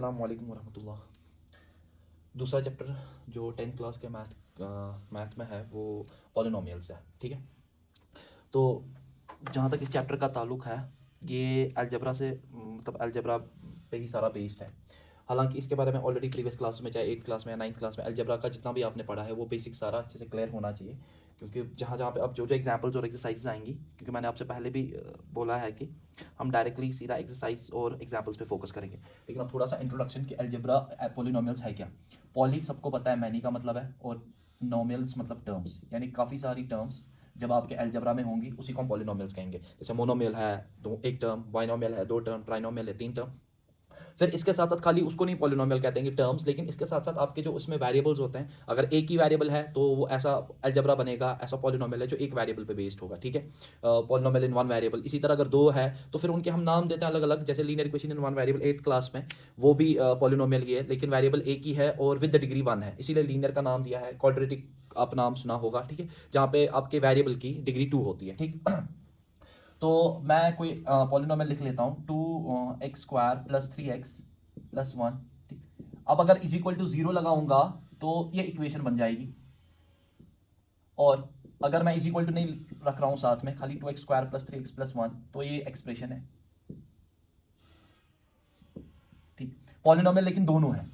अस्सलाम वालेकुम वरहमतुल्लाह। दूसरा चैप्टर जो 10th क्लास के मैथ में है वो पॉलिनोमियल्स है, ठीक है। तो जहाँ तक इस चैप्टर का ताल्लुक है ये अलजबरा से मतलब अलजबरा पे ही सारा बेस्ड है। हालांकि इसके बारे में ऑलरेडी प्रीवियस क्लास में चाहे 8th क्लास में या 9th क्लास में अलजबरा का जितना भी आपने पढ़ा है वो बेसिक सारा अच्छे से क्लियर होना चाहिए, क्योंकि जहाँ जहाँ पे अब जो जो एग्जांपल्स और एक्सरसाइजेस आएंगी, क्योंकि मैंने आपसे पहले भी बोला है कि हम डायरेक्टली सीधा एक्सरसाइज और एग्जांपल्स पे फोकस करेंगे। लेकिन अब थोड़ा सा इंट्रोडक्शन कि अलजबरा पॉलिनोमियल्स है क्या। पॉली सबको पता है, मैनी का मतलब है, और नोमियल्स मतलब टर्म्स, यानी काफ़ी सारी टर्म्स जब आपके अलजबरा में होंगी उसी को हम पॉलिनोमियल्स कहेंगे। जैसे मोनोमियल है दो एक टर्म, बाइनोमियल है दो टर्म, ट्राइनोमियल है तीन टर्म। फिर इसके साथ साथ खाली उसको नहीं पॉलिनोमियल कहते हैं टर्म्स, लेकिन इसके साथ साथ आपके जो उसमें वेरिएबल्स होते हैं, अगर एक ही वेरिएबल है तो वो ऐसा अलजबरा बनेगा, ऐसा पॉलिनोमियल है जो एक वेरिएबल पे बेस्ड होगा, ठीक है। Polynomial in one variable. इसी तरह अगर दो है तो फिर उनके हम नाम देते हैं अलग अलग, जैसे linear equation in one variable 8th class में, वो भी पॉलिनोमियल ही है, लेकिन वेरिएबल एक ही है और विद द डिग्री 1 है, इसीलिए लीनियर का नाम दिया है। क्वाड्रेटिक आप नाम सुना होगा, ठीक है, जहाँ पे आपके वेरिएबल की डिग्री 2 होती है, ठीक। तो मैं कोई पॉलिनोमियल लिख लेता हूँ, 2x² + 3x + 1, ठीक। अब अगर इज इक्वल टू 0 लगाऊंगा तो ये इक्वेशन बन जाएगी, और अगर मैं इज इक्वल टू नहीं रख रहा हूं साथ में, खाली 2x² + 3x + 1, तो ये एक्सप्रेशन है, ठीक। पॉलिनोमियल लेकिन दोनों है।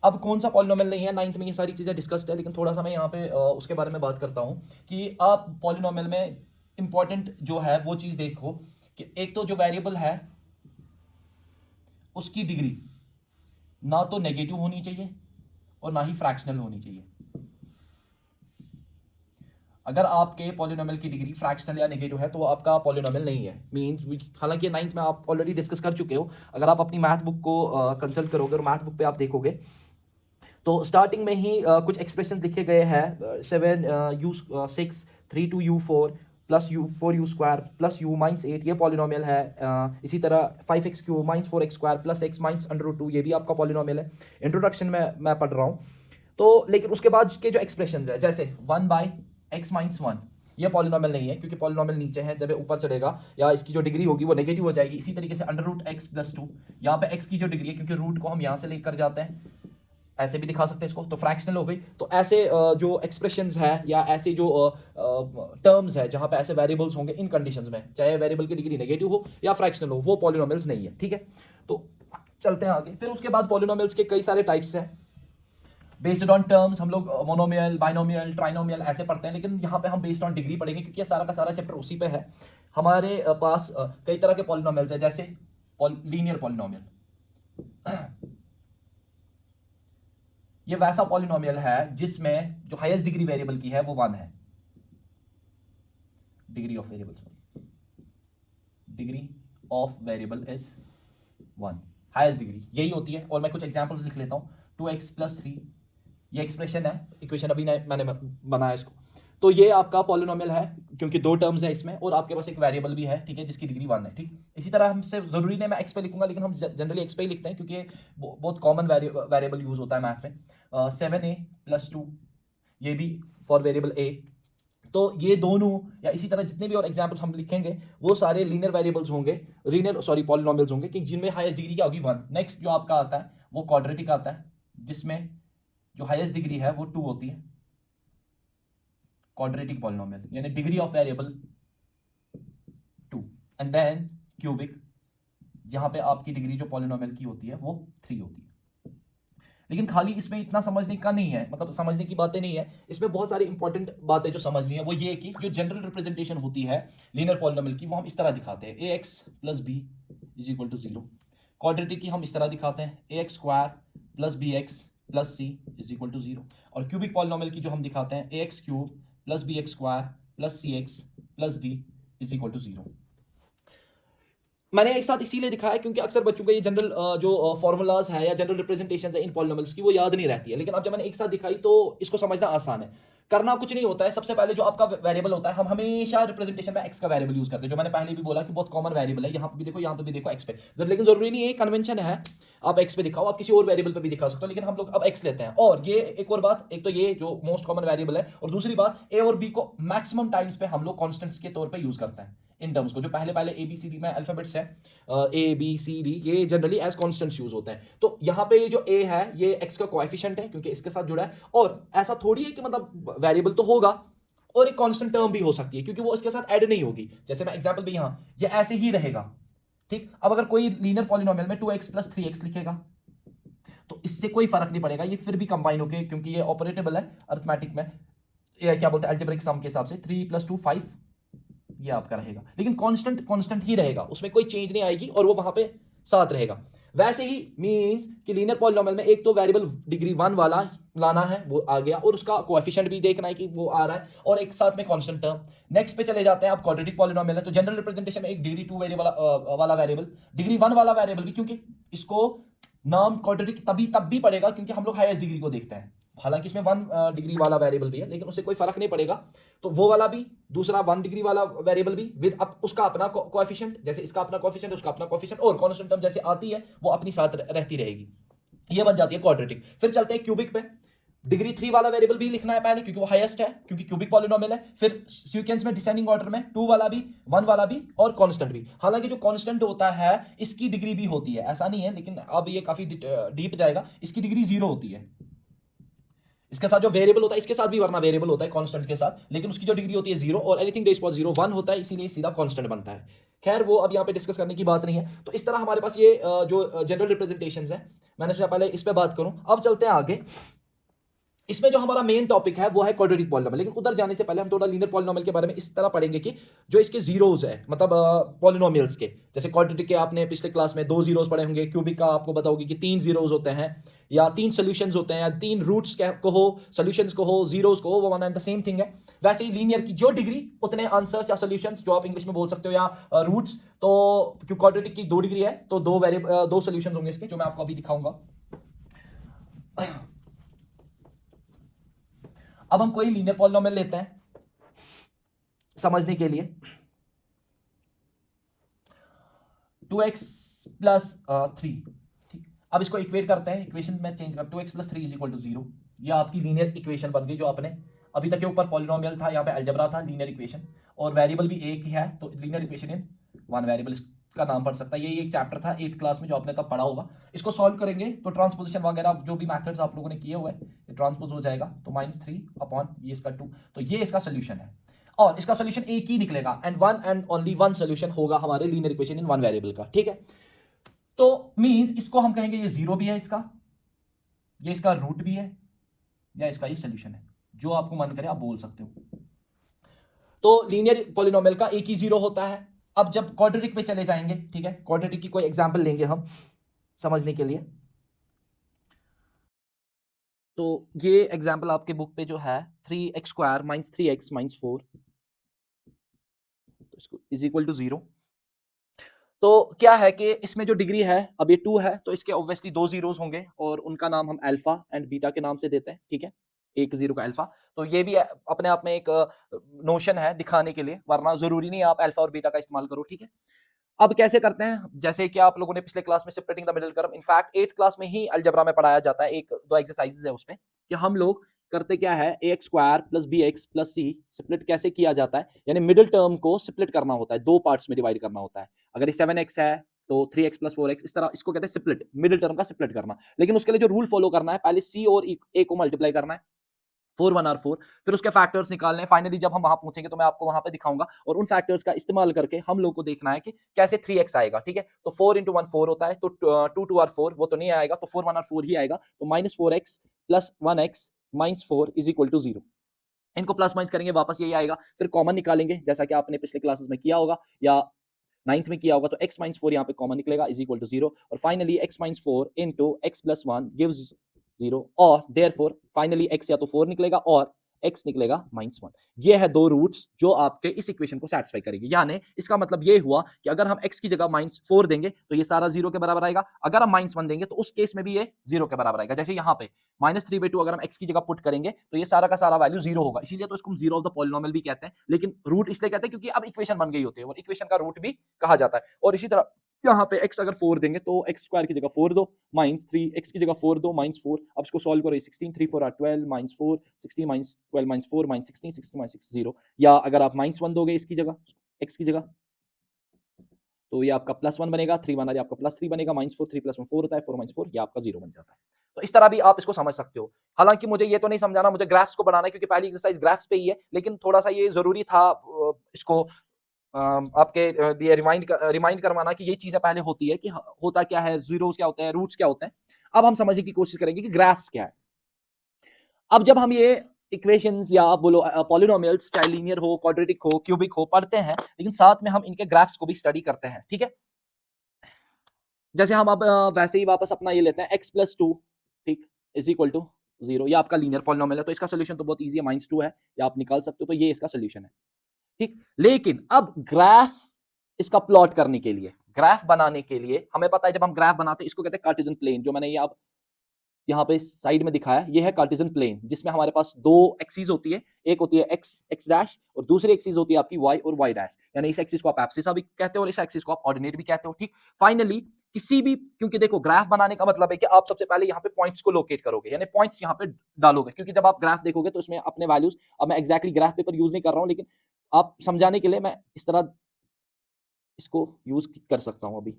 अब कौन सा पॉलिनोमियल नहीं है, 9th में ये सारी चीजें डिस्कस्ड है, लेकिन थोड़ा सा मैं यहाँ पे उसके बारे में बात करता हूँ कि आप पॉलिनोमियल में इंपॉर्टेंट जो है वो चीज देखो कि एक तो जो वेरिएबल है उसकी डिग्री ना तो नेगेटिव होनी चाहिए और ना ही फ्रैक्शनल होनी चाहिए। अगर आपके पॉलिनोमियल की डिग्री फ्रैक्शनल या नेगेटिव है तो आपका पॉलिनोमियल नहीं है, मींस। हालांकि 9th में आप ऑलरेडी डिस्कस कर चुके हो, अगर आप अपनी मैथ बुक को कंसल्ट करोगे और मैथ बुक पे आप देखोगे तो स्टार्टिंग में ही कुछ एक्सप्रेशन लिखे गए हैं, 7u6 3 2u4 + u4u² + u-8, ये पॉलिनोमियल है। इसी तरह 5x³ - 4x² + x - √2, ये भी आपका पॉलिनोमियल है। इंट्रोडक्शन में मैं पढ़ रहा हूँ तो, लेकिन उसके बाद के जो एक्सप्रेशन है, जैसे 1/x - 1, ये पॉलिनोमियल नहीं है, क्योंकि पॉलिनोमियल नीचे है, जब ये ऊपर चढ़ेगा या इसकी जो डिग्री होगी वो नेगेटिव हो जाएगी। इसी तरीके से √x + 2, यहाँ पे x की जो डिग्री है, क्योंकि रूट को हम यहाँ से लेकर जाते हैं, ऐसे भी दिखा सकते हैं इसको, तो फ्रैक्शनल हो गई। तो ऐसे जो एक्सप्रेशंस है या ऐसे जो टर्म्स है जहां पे ऐसे वेरिएबल्स होंगे इन कंडीशंस में, चाहे वेरिएबल की डिग्री नेगेटिव हो या फ्रैक्शनल हो, वो पॉलिनोमियल्स नहीं है, ठीक है। तो चलते हैं आगे। फिर उसके बाद पॉलिनोमियल्स के कई सारे टाइप्स हैं बेस्ड ऑन टर्म्स। हम लोग मोनोमियल, बाइनोमियल, ट्राइनोमियल ऐसे पढ़ते हैं, लेकिन यहाँ पे हम बेस्ड ऑन डिग्री पढ़ेंगे, क्योंकि ये सारा का सारा चैप्टर उसी पे है। हमारे पास कई तरह के पॉलिनोमियल्स है, जैसे लीनियर पॉलिनोमियल। ये वैसा पॉलिनोमियल है जिसमें जो हाईएस्ट डिग्री वेरिएबल की है वो 1 है। Degree of variable, sorry, degree of variable is 1, highest degree यही होती है। और मैं कुछ एग्जांपल्स लिख लेता हूं, 2x + 3, ये एक्सप्रेशन है, इक्वेशन अभी मैंने बनाया इसको। तो ये आपका पॉलिनोमियल है, क्योंकि दो टर्म्स है इसमें और आपके पास एक वेरिएबल भी है, ठीक है, जिसकी डिग्री 1 है, ठीक। इसी तरह हमसे जरूरी नहीं मैं x पे लिखूंगा, लेकिन हम जनरली x पे ही लिखते हैं, क्योंकि बहुत कॉमन वेरिएबल यूज होता है मैथ में। 7a + 2, ये भी फॉर वेरिएबल a। तो ये दोनों या इसी तरह जितने भी और एग्जांपल्स हम लिखेंगे वो सारे लीनियर वेरिएबल्स होंगे, पॉलिनोमियल्स होंगे, कि जिनमें हाईएस्ट डिग्री क्या होगी, 1। नेक्स्ट जो आपका आता है वो क्वाड्रेटिक आता है, जिसमें जो हाईएस्ट डिग्री है वो 2 होती है, क्वाड्रेटिक पॉलिनोमियल, यानी degree of variable 2। And then cubic, जहां पे आपकी डिग्री जो पॉलिनोमियल की होती है वो 3 होती है। लेकिन खाली इसमें इतना समझने का नहीं है, मतलब समझने की बातें नहीं है, इसमें बहुत सारी इंपॉर्टेंट बातें जो समझनी है वो ये कि जो जनरल रिप्रेजेंटेशन होती है लीनियर पॉलिनोमियल की, वो हम इस तरह दिखाते हैं, ax + b = 0। क्वाड्रेटिक की हम इस तरह दिखाते हैं, ax² + bx + c = 0। और क्यूबिक पॉलिनोमियल की जो हम दिखाते हैं, ax³ + bx² + cx + d = 0। मैंने एक साथ इसीलिए दिखाया क्योंकि अक्सर बच्चों को ये जनरल जो फॉर्मूलाज है या जनरल रिप्रेजेंटेशन है इन पॉलिनोमियल्स की वो याद नहीं रहती है, लेकिन अब जब मैंने एक साथ दिखाई तो इसको समझना आसान है। करना कुछ नहीं होता है, सबसे पहले जो आपका वेरिएबल होता है, हम हमेशा रिप्रेजेंटेशन में एक्स का वेरिएबल यूज करते हैं, जो मैंने पहले भी बोला कि बहुत कॉमन वेरिएबल है, यहाँ पे भी देखो, यहाँ पे भी देखो, एक्स पे। लेकिन जरूरी नहीं है, कन्वेंशन है, आप एक्स पे दिखाओ, आप किसी और वेरिएबल पे भी दिखा सकते हो, लेकिन हम लोग अब एक्स लेते हैं। और ये एक और बात, एक तो ये जो मोस्ट कॉमन वेरिएबल है, और दूसरी बात, ए और बी को मैक्सिमम टाइम्स पे हम लोग कॉन्स्टेंट्स के तौर पे यूज करते हैं। इन टर्म्स को, जो पहले पहले ABCD में अल्फाबेट्स है, ABCD, ये जनरली एज कॉन्स्टेंट्स यूज होते हैं। तो यहाँ पे ये जो A है ये x का कोएफिशिएंट है क्योंकि इसके साथ जुड़ा है, और ऐसा थोड़ी है कि मतलब वेरिएबल तो होगा और एक कांस्टेंट टर्म भी हो सकती है क्योंकि वो इसके साथ ऐड नहीं होगी। जैसे मैं एग्जांपल भी यहाँ, ये ऐसे ही रहेगा, ठीक। अब अगर कोई लीनियर पॉलिनोमियल में 2x + 3x लिखेगा तो इससे कोई फर्क नहीं पड़ेगा, ये फिर भी कंबाइन होके, क्योंकि ये ऑपरेटेबल है अरिथमेटिक में, ये क्या बोलते हैं अलजेब्रिक सम के हिसाब से, 3 + 2 5 ये आपका रहेगा, लेकिन कांस्टेंट कांस्टेंट ही रहेगा, उसमें कोई चेंज नहीं आएगी और वो वहां पे साथ रहेगा। वैसे ही मींस कि लीनियर पॉलिनोमियल में एक तो वेरिएबल डिग्री 1 वाला लाना है, वो आ गया, और उसका कोएफिशिएंट भी देखना है कि वो आ रहा है, और एक साथ में कांस्टेंट टर्म। नेक्स्ट पे चले जाते हैं, अब क्वाड्रेटिक पॉलिनोमियल है तो जनरल रिप्रेजेंटेशन में एक डिग्री 2 वेरिएबल वाला वेरिएबल, डिग्री 1 वाला वेरिएबल भी, क्योंकि इसको नाम क्वाड्रेटिक तब भी पड़ेगा क्योंकि हम लोग हाईएस्ट डिग्री को देखते हैं, हालांकि इसमें 1 डिग्री वाला वेरिएबल भी है लेकिन उससे कोई फर्क नहीं पड़ेगा। तो वो वाला भी, दूसरा 1 डिग्री वाला वेरिएबल भी विद उसका अपना कोएफिशिएंट, जैसे इसका अपना कोएफिशिएंट, उसका अपना कोएफिशिएंट, और कांस्टेंट टर्म जैसे आती है वो अपनी साथ रहती रहेगी, ये बन जाती है क्वाड्रेटिक। फिर चलते हैं क्यूबिक पे, डिग्री 3 वाला वेरिएबल भी लिखना है पहले क्योंकि वो हाईएस्ट है, क्योंकि क्यूबिक पॉलिनोमियल है। फिर सीक्वेंस में डिसेंडिंग ऑर्डर में 2 वाला भी, 1 वाला भी, और कांस्टेंट भी। हालांकि जो कांस्टेंट होता है इसकी डिग्री भी होती है, ऐसा नहीं है, लेकिन अब ये काफी डीप जाएगा, इसकी डिग्री 0 होती है। इसके साथ जो वेरिएबल होता है, इसके साथ भी वरना वेरिएबल होता है कांस्टेंट के साथ, लेकिन उसकी जो डिग्री होती है 0, और एनीथिंग रेज पावर 0 1 होता है, इसीलिए सीधा कांस्टेंट बनता है। खैर वो अब यहाँ पे डिस्कस करने की बात नहीं है। तो इस तरह हमारे पास ये जो जनरल रिप्रेजेंटेशंस है, मैंने सोचा पहले इस पे बात करूं। अब चलते हैं आगे, इसमें जो हमारा मेन टॉपिक है वो है क्वाड्रेटिक पॉलिनोमियल, लेकिन उधर जाने से पहले हम थोड़ा लीनियर पॉलिनोमियल के बारे में इस तरह पढ़ेंगे कि जो इसके जीरोस है, मतलब पॉलिनोमियल्स के, जैसे क्वाड्रेटिक के आपने पिछले क्लास में 2 जीरोस पढ़े होंगे, क्यूबिक का आपको बताओगे कि 3 जीरोस होते हैं, या 3 सॉल्यूशंस होते हैं, या 3 रूट्स को हो, सॉल्यूशंस को हो, जीरोस को हो, वो one and the same thing है। वैसे ही लीनियर की जो डिग्री उतने आंसर्स या सॉल्यूशंस, जो आप इंग्लिश में बोल सकते हो, या रूट्स। तो क्यों क्वाड्रेटिक की 2 डिग्री है तो 2 सॉल्यूशंस होंगे इसके, जो मैं आपको अभी दिखाऊंगा। अब हम कोई लीनियर पॉलिनोमियल लेते हैं समझने के लिए, 2x + 3, ठीक। अब इसको इक्वेट करते हैं, इक्वेशन में चेंज कर, 2x + 3 = 0, ये आपकी लीनियर इक्वेशन बन गई, जो आपने अभी तक के ऊपर पॉलिनोमियल था, यहाँ पे अलजेब्रा था, लीनियर इक्वेशन, और वेरिएबल भी एक ही है, तो लीनियर इक्वेशन इन 1 वेरिएबल का नाम पड़ सकता है। यही एक चैप्टर था 8th क्लास में जो आपने तब पढ़ा होगा। इसको सॉल्व करेंगे तो ट्रांसपोजिशन वगैरह जो भी मेथड्स आप लोगों ने किए हुए हैं, ट्रांसपोज हो जाएगा, तो -3 ये इसका 2, तो ये इसका सोल्यूशन है, और इसका सोल्यूशन एक ही निकलेगा, and one and only one solution होगा हमारे लीनियर इक्वेशन इन 1 वेरिएबल का, ठीक है। तो मींस इसको हम कहेंगे ये 0 भी है इसका, ये इसका रूट भी है, या इसका ये सोल्यूशन है, जो आपको मन करे आप बोल सकते हो। तो लीनियर पॉलिनोमियल का एक ही 0 होता है। अब जब क्वाड्रेटिक पे चले जाएंगे, ठीक है, क्वाड्रेटिक की कोई एग्जांपल लेंगे हम समझने के लिए। तो ये एग्जांपल आपके बुक पे जो है 3x² - 3x - 4 तो इसको = 0। तो क्या है कि इसमें जो डिग्री है, अब ये 2 है तो इसके ऑब्वियसली 2 जीरोस होंगे, और उनका नाम हम अल्फा एंड बीटा के नाम से देते हैं, ठीक है, एक 0 का अल्फा। तो ये भी अपने आप में एक नोशन है दिखाने के लिए, वरना जरूरी नहीं आप अल्फा और बीटा का इस्तेमाल करो, ठीक है। अब कैसे करते हैं, जैसे कि आप लोगों ने पिछले क्लास में separating the middle term, in fact 8th class में ही अलजेब्रा में पढ़ाया जाता है, एक 2 एक्सरसाइजेस है उसमें, कि हम लोग करते क्या है, ax² + bx + c स्प्लिट कैसे किया जाता है, यानी मिडिल टर्म को स्प्लिट करना होता है, 2 पार्ट्स में डिवाइड करना होता है। अगर ये 7x है तो 3x + 4x, इस तरह इसको कहते हैं स्प्लिट, मिडिल टर्म का स्प्लिट करना। लेकिन उसके लिए जो रूल फॉलो करना है, पहले c और a को मल्टीप्लाई करना है, 4 1 और 4, फिर उसके फैक्टर्स निकालने हैं। फाइनली जब हम वहां पहुंचेंगे तो मैं आपको वहां पे दिखाऊंगा, और उन फैक्टर्स का इस्तेमाल करके हम लोग को देखना है कि कैसे 3x आएगा, ठीक है। तो 4 × 1 4 होता है, तो 2 2 और 4 वो तो नहीं आएगा, तो 4 1 और 4 ही आएगा, तो -4x + 1x - 4 = 0। इनको प्लस माइनस करेंगे, वापस यही आएगा, फिर कॉमन निकालेंगे, जैसा कि आपने पिछले क्लासेस में किया होगा या 9th में किया होगा, तो x - 4 यहाँ पे कॉमन निकलेगा, = 0, और फाइनली x - 4 × x + 1 gives 0, और देयरफॉर फाइनली x या तो 4 निकलेगा और x निकलेगा -1। ये है 2 रूट्स जो आपके इस इक्वेशन को सेटिस्फाई करेगी, यानी इसका मतलब ये हुआ कि अगर हम x की जगह -4 देंगे तो ये सारा 0 के बराबर आएगा, अगर हम -1 देंगे तो उस केस में भी ये 0 के बराबर आएगा। जैसे यहाँ पे -3/2 अगर हम x की जगह पुट करेंगे तो ये सारा का सारा वैल्यू 0 होगा, इसीलिए तो इसको हम 0 ऑफ द पॉलिनोमियल भी कहते हैं, लेकिन रूट इसलिए कहते हैं क्योंकि अब इक्वेशन बन गई होती है, और इक्वेशन का रूट भी कहा जाता है। और इसी तरह यहाँ पे x अगर 4 देंगे तो x² की जगह 4 दो, -3, x की जगह 4 दो, -4, अब इसको सॉल्व करो, 16 3 4 12 -4, 16 -12 -4 -16 16 -6 0, या अगर आप -1 दोगे इसकी जगह, x की जगह, तो ये आपका +1 बनेगा, 3 1 आपका +3 बनेगा, -4 3 + 1 4 होता है, 4 -4 ये आपका 0 बन जाता है। तो इस तरह भी आप इसको समझ सकते हो। हालांकि मुझे ये तो नहीं समझाना, मुझे ग्राफ्स को बनाना है क्योंकि पहली एक्सरसाइज ग्राफ्स पे ही है, लेकिन थोड़ा सा ये जरूरी था इसको आपके लिए रिमाइंड करवाना कि ये चीजें पहले होती है कि होता क्या है, जीरोस क्या होते हैं, रूट्स क्या होते हैं। अब हम समझने की कोशिश करेंगे कि ग्राफ्स क्या है। अब जब हम ये इक्वेशंस या आप बोलो पॉलिनोमियल्स, चाहे लीनियर हो, क्वाड्रेटिक हो, क्यूबिक हो, पढ़ते हैं, लेकिन साथ में हम इनके ग्राफ्स को भी स्टडी करते हैं, ठीक है। जैसे हम अब वैसे ही वापस अपना ये लेते हैं x+2, ठीक, इज इक्वल टू 0। ये आपका लीनियर पॉलिनोमियल है, तो इसका सोल्यूशन तो बहुत ईजी है, -2 है, या आप निकाल सकते हो, तो ये इसका सोल्यूशन है, ठीक। लेकिन अब ग्राफ इसका प्लॉट करने के लिए, ग्राफ बनाने के लिए हमें पता है, जब हम ग्राफ बनाते हैं इसको कहते हैं कार्टेशियन प्लेन। जो मैंने ये आप यहाँ पे साइड में दिखाया, ये है कार्टेशियन प्लेन, जिसमें हमारे पास दो एक्सिस होती है, एक होती है x डैश और दूसरी एक्सिस होती है आपकी y और y डैश। यानी इस एक्सिस को आप एब्सिसा भी कहते हो और इस एक्सिस को आप ऑर्डिनेट भी कहते हो, ठीक। फाइनली किसी भी, क्योंकि देखो ग्राफ बनाने का मतलब है कि आप सबसे पहले यहाँ पे पॉइंट्स को लोकेट करोगे, यानी पॉइंट्स यहाँ पे डालोगे, क्योंकि जब आप ग्राफ देखोगे तो इसमें अपने वैल्यूज, अब मैं एक्जैक्टली ग्राफ पेपर यूज नहीं कर रहा हूँ, लेकिन आप समझाने के लिए मैं इस तरह इसको यूज कर सकता हूं अभी।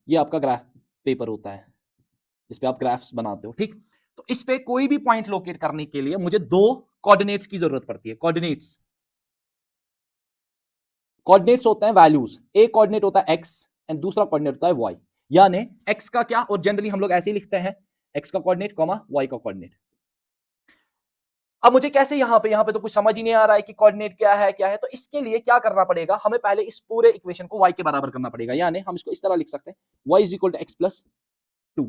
ये आपका ग्राफ पेपर होता है जिसपे आप ग्राफ्स बनाते हो, ठीक। तो इस पे कोई भी पॉइंट लोकेट करने के लिए मुझे दो कोऑर्डिनेट्स की जरूरत पड़ती है। कोऑर्डिनेट्स कोऑर्डिनेट्स होते हैं वैल्यूज, एक कोऑर्डिनेट होता है x एंड दूसरा कोऑर्डिनेट होता है y। यानी x का क्या, और जनरली हम लोग ऐसे ही लिखते हैं, x का कोऑर्डिनेट कॉमा y का कोऑर्डिनेट। अब मुझे कैसे यहाँ पे तो कुछ समझ ही नहीं आ रहा है कि कोऑर्डिनेट क्या है। तो इसके लिए क्या करना पड़ेगा, हमें पहले इस पूरे इक्वेशन को y के बराबर करना पड़ेगा। यानी हम इसको इस तरह लिख सकते हैं, y is equal to x plus 2,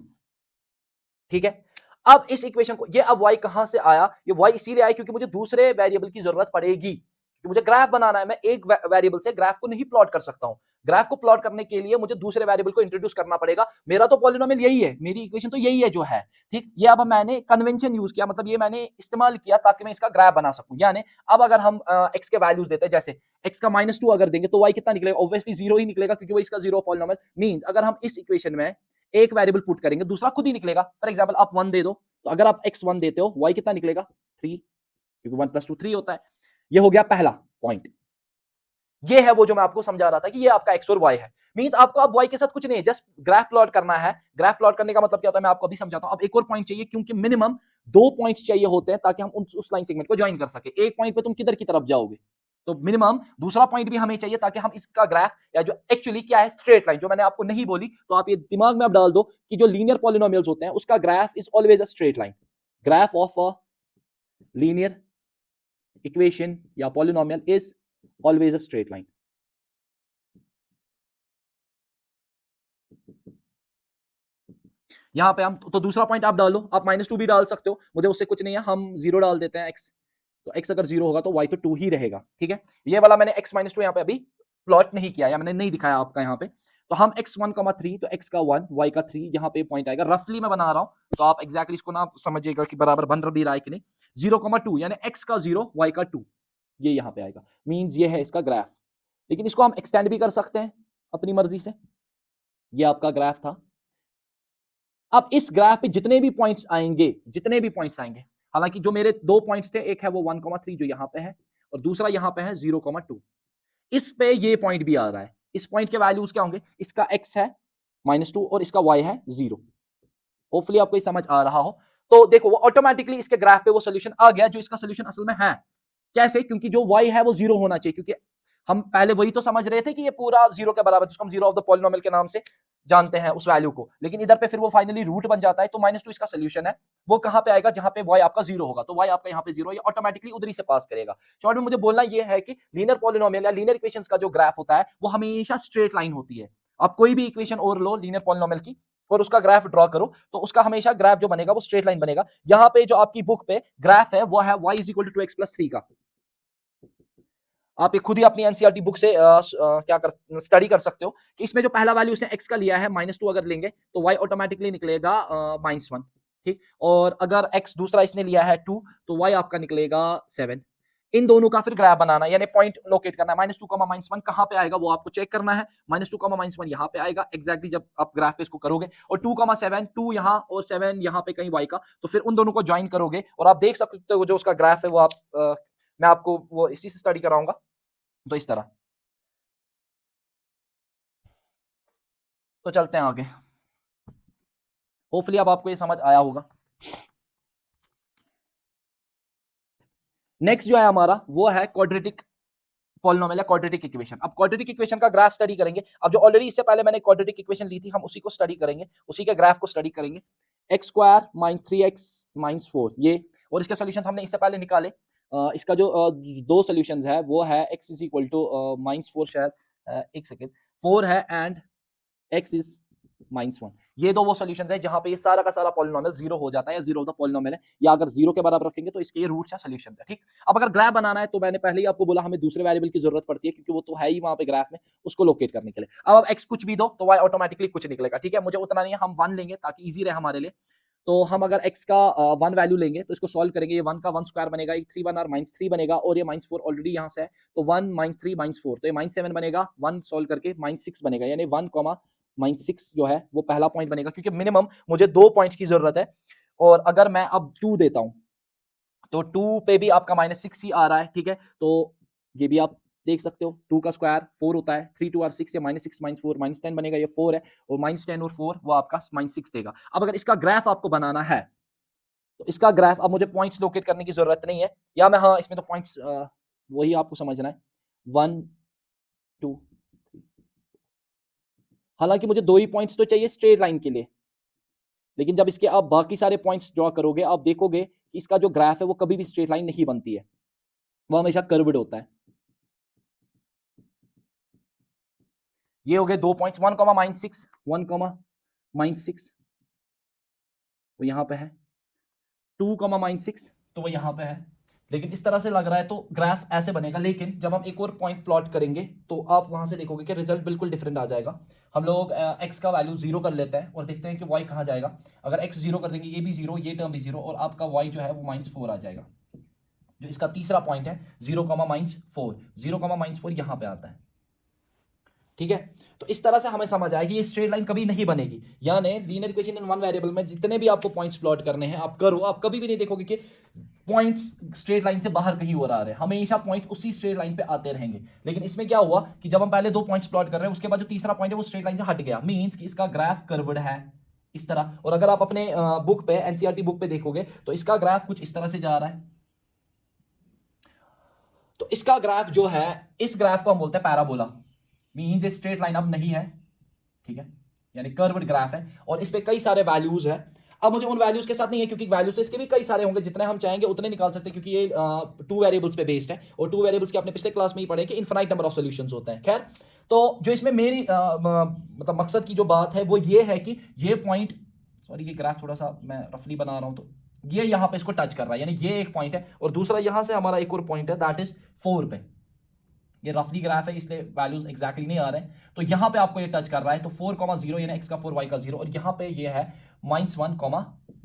ठीक है। अब इस इक्वेशन को, ये अब y कहां से आया, ये y इसीलिए आया क्योंकि मुझे दूसरे वेरिएबल की जरूरत पड़ेगी, क्योंकि मुझे ग्राफ बनाना है। मैं एक वेरिएबल से ग्राफ को नहीं प्लॉट कर सकता हूं। ग्राफ को प्लॉट करने के लिए मुझे दूसरे वेरिएबल को इंट्रोड्यूस करना पड़ेगा। मेरा तो पॉलिनोमियल यही है, मेरी इक्वेशन तो यही है जो है, ठीक। ये अब मैंने कन्वेंशन यूज किया, मतलब ये मैंने इस्तेमाल किया ताकि मैं इसका ग्राफ बना सकूं। यानी अब अगर हम x के वैल्यूज देते हैं, जैसे x का -2 अगर देंगे तो y कितना निकलेगा, ऑब्वियसली 0 ही निकलेगा, क्योंकि वो इसका 0 पॉलिनोमियल। मींस अगर हम इस इक्वेशन में एक वेरिएबल पुट करेंगे, दूसरा खुद ही निकलेगा। फॉर एग्जांपल आप 1 दे दो, तो अगर आप x1 देते हो, y कितना निकलेगा 3, क्योंकि 1 + 2 3 होता है। ये हो गया पहला पॉइंट। ये है वो जो मैं आपको समझा रहा था कि ये आपका x और y है। मींस आपको अब y के साथ कुछ नहीं है, जस्ट ग्राफ प्लॉट करना है। ग्राफ प्लॉट करने का मतलब क्या होता है मैं आपको अभी समझाता हूं। अब एक और पॉइंट चाहिए, क्योंकि मिनिमम 2 पॉइंट्स चाहिए होते हैं ताकि हम उस लाइन सेगमेंट को ज्वाइन कर सके। एक पॉइंट पे तुम किधर की तरफ जाओगे, तो मिनिमम दूसरा पॉइंट भी हमें चाहिए ताकि हम इसका ग्राफ, या जो एक्चुअली क्या है स्ट्रेट लाइन, जो मैंने आपको नहीं बोली, तो आप ये दिमाग में अब डाल दो कि जो लीनियर पॉलिनोमियल्स होते हैं उसका graph is always a straight line. Graph of a linear equation या polynomial is always a straight line. यहां पे हम तो दूसरा पॉइंट आप डालो, आप -2 भी डाल सकते हो, मुझे उससे कुछ नहीं है। हम 0 डाल देते हैं x, तो x अगर 0 होगा तो y तो 2 ही रहेगा, ठीक है। ये वाला मैंने x -2 यहाँ पे अभी प्लॉट नहीं किया, या मैंने नहीं दिखाया आपका यहाँ पे। तो हम x1, 3, तो x का 1, y का 3, यहाँ पे पॉइंट आएगा। रफली मैं बना रहा हूं, तो आप एग्जैक्टली इसको ना समझिएगा कि बराबर बन भी रहा है कि नहीं। 0,2 यानी x का 0, y का 2, ये यहाँ पे आएगा। मीन्स ये है इसका ग्राफ। लेकिन इसको हम एक्सटेंड भी कर सकते हैं अपनी मर्जी से। ये आपका ग्राफ था। अब इस ग्राफ पे जितने भी पॉइंट्स आएंगे, हालांकि जो मेरे दो पॉइंट्स थे, एक है वो 1,3 जो यहां पे है, और दूसरा यहां पे है 0,2। इस पे ये पॉइंट भी आ रहा है। इस पॉइंट के वैल्यूज क्या होंगे, इसका x है -2 और इसका y है 0। होपफुली आपको ये समझ आ रहा हो। तो देखो वो ऑटोमेटिकली इसके ग्राफ पे वो सोल्यूशन आ गया जो इसका सोल्यूशन असल में है। कैसे, क्योंकि जो y है वो 0 होना चाहिए, क्योंकि हम पहले वही तो समझ रहे थे कि ये पूरा 0 के बराबर, जिसको हम 0 ऑफ द पॉलिनोमियल के नाम से जानते हैं उस वैल्यू को। लेकिन इधर पे फिर वो फाइनली रूट बन जाता है, तो -2 इसका सोल्यूशन है। वो कहां पे आएगा, जहां पे y आपका 0 होगा, तो y आपका यहाँ पे 0, ये ऑटोमेटिकली उधर ही से पास करेगा। शॉर्ट में मुझे बोलना ये है कि लीनियर पॉलिनोमियल या लीनियर इक्वेशंस का जो ग्राफ होता है वो हमेशा स्ट्रेट लाइन होती है। आप कोई भी इक्वेशन और लो लीनियर पॉलिनोमियल की और उसका ग्राफ ड्रॉ करो, तो उसका हमेशा ग्राफ जो बनेगा वो स्ट्रेट लाइन बनेगा। यहाँ पे जो आपकी बुक पे ग्राफ है वो है y is equal to 2x + 3 का। आप ये खुद ही अपनी एनसीईआरटी बुक से क्या कर स्टडी कर सकते हो कि इसमें जो पहला वैल्यू उसने x का लिया है -2 अगर लेंगे तो y ऑटोमेटिकली निकलेगा -1, ठीक। और अगर x दूसरा इसने लिया है 2 तो y आपका निकलेगा 7। इन दोनों का फिर ग्राफ बनाना है, यानी पॉइंट लोकेट करना है। -2, -1 कहां पे आएगा वो आपको चेक करना है। -2, -1 यहां पे आएगा एग्जैक्टली जब आप ग्राफ पे इसको करोगे, और 2, 7, 2 यहां और 7 यहां पे कहीं y का, तो फिर उन दोनों को ज्वाइन करोगे और आप देख सकते हो जो उसका ग्राफ है वो आप मैं आपको वो इसी से स्टडी कराऊंगा, तो इस तरह। तो चलते हैं आगे, होपफुली अब आपको ये समझ आया होगा। नेक्स्ट जो है हमारा वो है क्वाड्रेटिक पॉलिनोमियल या क्वाड्रेटिक इक्वेशन। अब क्वाड्रेटिक इक्वेशन का ग्राफ स्टडी करेंगे। अब जो ऑलरेडी इससे पहले मैंने क्वाड्रेटिक इक्वेशन ली थी, हम उसी को स्टडी करेंगे, उसी के ग्राफ को स्टडी करेंगे। x² - 3x - 4 ये, और इसके सॉल्यूशंस हमने इससे पहले निकाले। इसका जो दो सॉल्यूशंस है वो है x इज इक्वल टू -4, शायद एक सेकेंड, 4 है एंड x इज -1। ये दो वो सॉल्यूशंस है जहां पे ये सारा का सारा पॉलिनोमियल जीरो हो जाता है, या जीरो ऑफ द पॉलिनोमियल है, या अगर जीरो के बराबर रखेंगे तो इसके ये रूट्स या सॉल्यूशंस है, ठीक। अब अगर ग्राफ बनाना है तो मैंने पहले ही आपको बोला हमें दूसरे वेरिएबल की जरूरत पड़ती है, क्योंकि वो तो है ही वहां पे ग्राफ में, उसको लोकेट करने के लिए। अब आप x कुछ भी दो तो y ऑटोमेटिकली कुछ निकलेगा, ठीक है। मुझे उतना नहीं है, हम 1 लेंगे ताकि इजी रहे हमारे लिए। तो हम अगर x का 1 वैल्यू लेंगे तो इसको सॉल्व करेंगे, ये 1 का 1 स्क्वायर बनेगा, ये 3 1 और -3 बनेगा, और ये -4 ऑलरेडी यहाँ से है, तो 1 -3 -4, तो ये -7 बनेगा, 1 सॉल्व करके -6 बनेगा, यानी 1, -6 जो है वो पहला पॉइंट बनेगा, क्योंकि मिनिमम मुझे 2 पॉइंट्स की जरूरत है। और अगर मैं अब 2 देता हूं तो 2 पे भी आपका -6 ही आ रहा है, ठीक है। तो ये भी आप देख सकते हो, 2 का स्क्वायर 4 होता है, 3 2 और 6, या -6 -4 -10 बनेगा, ये 4 है, और -10 और 4 वो आपका -6 देगा। अब अगर इसका ग्राफ आपको बनाना है तो इसका ग्राफ, अब मुझे पॉइंट्स लोकेट करने की जरूरत नहीं है, या मैं, हाँ इसमें तो पॉइंट्स वही आपको समझना है, 1 2, हालांकि मुझे 2 ही पॉइंट्स तो चाहिए स्ट्रेट लाइन के लिए, लेकिन जब इसके आप बाकी सारे पॉइंट्स ड्रॉ करोगे आप देखोगे कि इसका जो ग्राफ है वो कभी भी स्ट्रेट लाइन नहीं बनती है, वो हमेशा कर्व्ड होता है। ये हो गए 2 पॉइंट्स, 1, -6, 1, -6 वो यहां पे है, 2, -6 तो वो यहां पे है। लेकिन इस तरह से लग रहा है तो ग्राफ ऐसे बनेगा, लेकिन जब हम एक और पॉइंट प्लॉट करेंगे तो आप वहां से देखोगे कि रिजल्ट बिल्कुल डिफरेंट आ जाएगा। हम लोग x का वैल्यू 0 कर लेते हैं और देखते हैं कि y कहां जाएगा। अगर x 0 कर देंगे, ये भी 0, ये टर्म भी 0, और आपका y जो है वो -4 आ जाएगा। जो इसका तीसरा पॉइंट है 0, -4, 0, -4 यहां पे आता है, ठीक है। तो इस तरह से हमें समझ आया कि ये स्ट्रेट लाइन कभी नहीं बनेगी, यानी linear equation in one variable में जितने भी आपको पॉइंट्स प्लॉट करने हैं आप करो, आप कभी भी नहीं देखोगे कि पॉइंट्स स्ट्रेट लाइन से बाहर कहीं और आ रहे हैं, हमेशा पॉइंट उसी स्ट्रेट लाइन पे आते रहेंगे। लेकिन इसमें क्या हुआ कि जब हम पहले 2 पॉइंट्स प्लॉट कर रहे हैं, उसके बाद जो तीसरा पॉइंट है वो स्ट्रेट लाइन से हट गया, मींस कि इसका ग्राफ कर्व्ड है इस तरह। और अगर आप अपने बुक पे, एनसीईआरटी बुक पे देखोगे तो इसका ग्राफ कुछ इस तरह से जा रहा है। तो इसका ग्राफ जो है, इस ग्राफ को हम बोलते हैं पैराबोला, मींस स्ट्रेट लाइन अब नहीं है, ठीक है, यानी कर्व्ड ग्राफ है, और इस पे कई सारे वैल्यूज है। अब मुझे उन वैल्यूज के साथ नहीं है, क्योंकि वैल्यूज तो इसके भी कई सारे होंगे, जितने हम चाहेंगे उतने निकाल सकते हैं, क्योंकि ये 2 वेरिएबल्स पे बेस्ड है, और 2 वेरिएबल्स के अपने पिछले क्लास में ही पढ़े कि इनफाइनाइट नंबर ऑफ सॉल्यूशंस होते हैं। खैर, तो जो इसमें मेरी मतलब मकसद की जो बात है वो ये है कि ये पॉइंट, सॉरी ये ग्राफ थोड़ा सा मैं रफली बना रहा हूं, तो ये यहां पे इसको टच कर रहा है, यानी ये एक पॉइंट है, और दूसरा यहां से हमारा एक और पॉइंट है, दैट इज 4 पे। ये रफली ग्राफ है इसलिए वैल्यूज एग्जैक्टली नहीं आ रहे हैं, तो यहां पे आपको ये टच कर रहा है, तो 4, 0 यानी x का 4 y का 0, और यहां पे ये है -1,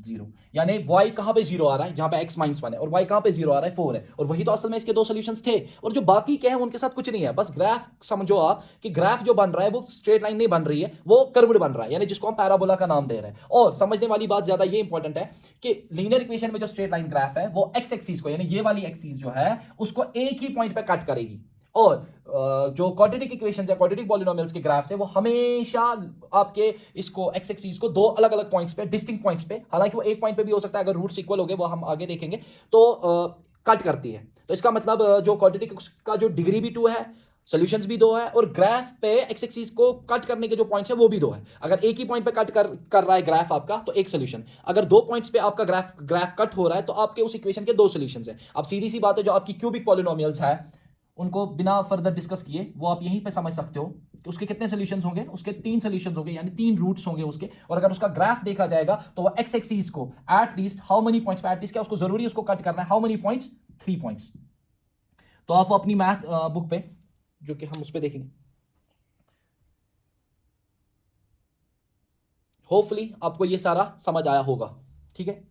0, यानी y कहां पे 0 आ रहा है, जहां पे x -1 है, और y कहां पे 0 आ रहा है, 4 है, और वही तो असल में इसके दो सॉल्यूशंस थे। और जो बाकी के हैं उनके साथ कुछ नहीं है, बस ग्राफ समझो आप कि ग्राफ जो बन रहा है वो स्ट्रेट लाइन नहीं बन रही है, वो कर्व्ड बन रहा है, यानी जिसको हम पैराबोला का नाम दे रहे हैं। और समझने वाली बात ज्यादा ये इंपॉर्टेंट है कि लीनियर इक्वेशन में जो स्ट्रेट लाइन ग्राफ है वो x एक्सिस को, यानी ये वाली एक्सिस जो है उसको एक ही पॉइंट पे कट करेगी, और जो क्वाड्रेटिक इक्वेशंस है, क्वाड्रेटिक पॉलिनोमियल्स के ग्राफ है, वो हमेशा आपके इसको एक्स एक्सिस को दो अलग अलग पॉइंट्स पे, डिस्टिंक्ट पॉइंट्स पे, हालांकि वो एक पॉइंट पे भी हो सकता है अगर रूट्स इक्वल हो गए, वो हम आगे देखेंगे, तो कट करती है। तो इसका मतलब जो क्वाड्रेटिक का जो डिग्री भी 2 है, सॉल्यूशंस भी 2 है, और ग्राफ पे एक्स एक्सिस को कट करने के जो पॉइंट्स है वो भी 2 है। अगर एक ही पॉइंट पे कट कर रहा है ग्राफ आपका तो एक सोल्यूशन, अगर 2 पॉइंट्स पे आपका ग्राफ कट हो रहा है तो आपके उस इक्वेशन के 2 सॉल्यूशंस हैं। अब सीधी सी बात है, जो आपकी क्यूबिक पॉलिनोमियल्स है उनको बिना फर्दर डिस्कस किए वो आप यहीं पे समझ सकते हो कि उसके कितने सॉल्यूशंस होंगे, उसके 3 सॉल्यूशंस होंगे, यानी 3 रूट्स होंगे उसके, और अगर उसका ग्राफ देखा जाएगा तो वो एक्स एक्सिस को एटलीस्ट हाउ मेनी पॉइंट्स पे, एटलीस्ट क्या उसको जरूरी उसको कट करना है, हाउ मेनी पॉइंट्स, 3 पॉइंट्स। तो आप अपनी मैथ बुक पे, जो कि हम उस पे देखेंगे, होपफुली आपको ये सारा समझ आया होगा, ठीक है।